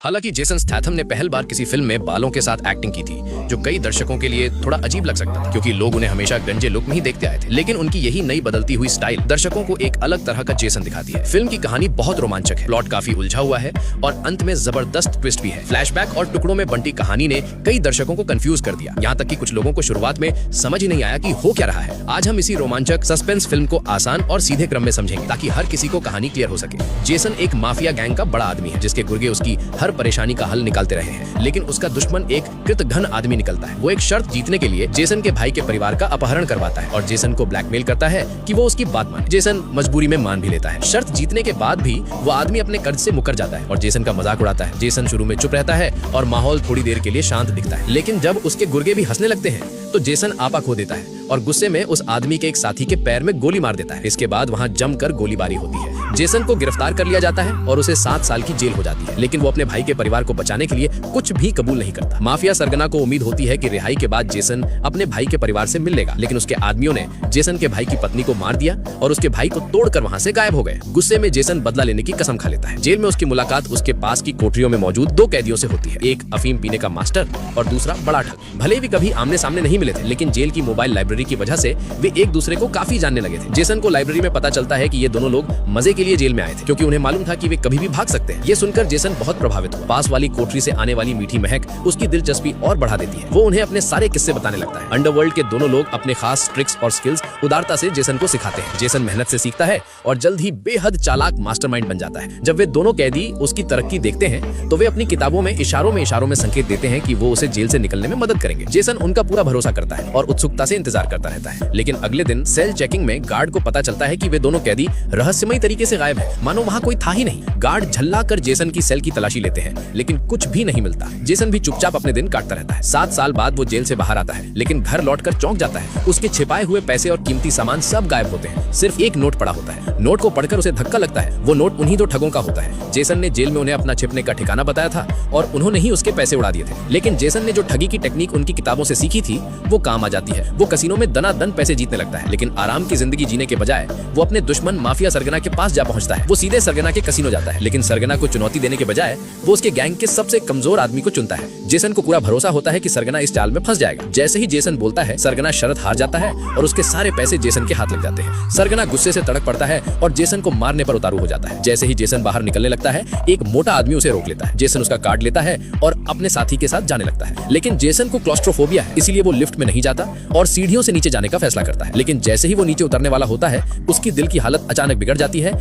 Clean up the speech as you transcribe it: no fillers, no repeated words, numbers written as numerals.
हालांकि Jason Statham ने पहल बार किसी फिल्म में बालों के साथ एक्टिंग की थी, जो कई दर्शकों के लिए थोड़ा अजीब लग सकता था, क्योंकि लोग उन्हें हमेशा गंजे लुक में ही देखते आए थे। लेकिन उनकी यही नई बदलती हुई स्टाइल दर्शकों को एक अलग तरह का जेसन दिखाती है। फिल्म की कहानी बहुत रोमांचक है, प्लॉट काफी उलझा हुआ है और अंत में जबरदस्त ट्विस्ट भी है। फ्लैशबैक और टुकड़ों में बंटी कहानी ने कई दर्शकों को कंफ्यूज कर दिया, यहाँ तक कि कुछ लोगों को शुरुआत में समझ ही नहीं आया कि हो क्या रहा है। आज हम इसी रोमांचक सस्पेंस फिल्म को आसान और सीधे क्रम में समझेंगे, ताकि हर किसी को कहानी क्लियर हो सके। जेसन एक माफिया गैंग का बड़ा आदमी है, जिसके गुर्गे उसकी हर परेशानी का हल निकालते रहे हैं। लेकिन उसका दुश्मन एक कृतघ्न आदमी निकलता है। वो एक शर्त जीतने के लिए जेसन के भाई के परिवार का अपहरण करवाता है और जेसन को ब्लैकमेल करता है कि वो उसकी बात माने। जेसन मजबूरी में मान भी लेता है। शर्त जीतने के बाद भी वो आदमी अपने कर्ज से मुकर जाता है और जेसन का मजाक उड़ाता है। जेसन शुरू में चुप रहता है और माहौल थोड़ी देर के लिए शांत दिखता है, लेकिन जब उसके गुर्गे भी हंसने लगते हैं तो जेसन आपा खो देता है और गुस्से में उस आदमी के एक साथी के पैर में गोली मार देता है। इसके बाद वहाँ जमकर गोलीबारी होती है। जेसन को गिरफ्तार कर लिया जाता है और उसे 7 साल की जेल हो जाती है, लेकिन वो अपने भाई के परिवार को बचाने के लिए कुछ भी कबूल नहीं करता। माफिया सरगना को उम्मीद होती है कि रिहाई के बाद जेसन अपने भाई के परिवार से मिल लेगा, लेकिन उसके आदमियों ने जेसन के भाई की पत्नी को मार दिया और उसके भाई को तोड़कर वहाँ से गायब हो गए। गुस्से में जेसन बदला लेने की कसम खा लेता है। जेल में उसकी मुलाकात उसके पास की कोठरियों में मौजूद 2 कैदियों से होती है, एक अफीम पीने का मास्टर और दूसरा बड़ा ठग। भले भी कभी आमने सामने नहीं मिले थे, लेकिन जेल की मोबाइल लाइब्रेरी की वजह से वे एक दूसरे को काफी जानने लगे थे। जेसन को लाइब्रेरी में पता चलता है कि ये दोनों लोग मजे के लिए जेल में आए थे, क्योंकि उन्हें मालूम था कि वे कभी भी भाग सकते हैं। ये सुनकर जेसन बहुत प्रभावित हुआ। पास वाली कोठरी से आने वाली मीठी महक उसकी दिलचस्पी और बढ़ा देती है। वो उन्हें अपने सारे किस्से बताने लगता है। अंडरवर्ल्ड के दोनों लोग अपने खास ट्रिक्स और स्किल्स उदारता से जेसन को सिखाते हैं। जेसन मेहनत से सीखता है और जल्द ही बेहद चालाक मास्टरमाइंड बन जाता है। जब वे दोनों कैदी उसकी तरक्की देखते हैं तो वे अपनी किताबों में इशारों में संकेत देते हैं कि वो उसे जेल से निकलने में मदद करेंगे। जेसन उनका पूरा भरोसा करता है और उत्सुकता से इंतजार करता रहता है। लेकिन अगले दिन सेल चेकिंग में गार्ड को पता चलता है कि वे दोनों कैदी रहस्यमयी तरीके से गायब हैं, मानो वहाँ कोई था ही नहीं। गार्ड झल्ला कर जेसन की सेल की तलाशी लेते हैं, लेकिन कुछ भी नहीं मिलता। जेसन भी चुपचाप अपने दिन काटता रहता है। 7 साल बाद वो जेल से बाहर आता है, लेकिन घर लौटकर चौंक जाता है। उसके छिपाए हुए पैसे और कीमती सामान सब गायब होते हैं। सिर्फ एक नोट पड़ा होता है। नोट को पढ़कर उसे धक्का लगता है। वो नोट उन्हीं 2 ठगों का होता है। जेसन ने जेल में उन्हें अपना छिपने का ठिकाना बताया था और उन्होंने ही उसके पैसे उड़ा दिए थे। लेकिन जेसन ने जो ठगी की टेक्निक उनकी किताबों से सीखी थी वो काम आ जाती है। वो कसिनो में दनादन पैसे जीतने लगता है, लेकिन आराम की जिंदगी जीने के बजाय वो अपने दुश्मन माफिया सरगना के पास जा पहुंचता है। वो सीधे सरगना के कसिनो जाता है, लेकिन सरगना को चुनौती देने के बजाय वो उसके गैंग के सबसे कमजोर आदमी को चुनता है। जेसन को पूरा भरोसा होता है कि सरगना इस चाल में फंस जाएगा। जैसे ही जेसन बोलता है, सरगना शर्त हार जाता है और उसके सारे पैसे जेसन के हाथ लग जाते हैं। सरगना गुस्से से तड़क पड़ता है और जेसन को मारने पर उतारू हो जाता है। जैसे ही जेसन बाहर निकलने लगता है, एक मोटा आदमी उसे रोक लेता है। जेसन उसका कार्ड लेता है और अपने साथी के साथ जाने लगता है, लेकिन जेसन को क्लॉस्ट्रोफोबिया है, इसीलिए वो लिफ्ट में नहीं जाता और सीढ़ियों से नीचे जाने का फैसला करता है। लेकिन जैसे ही वो नीचे उतरने वाला होता है, उसकी दिल की हालत अचानक बिगड़ जाती है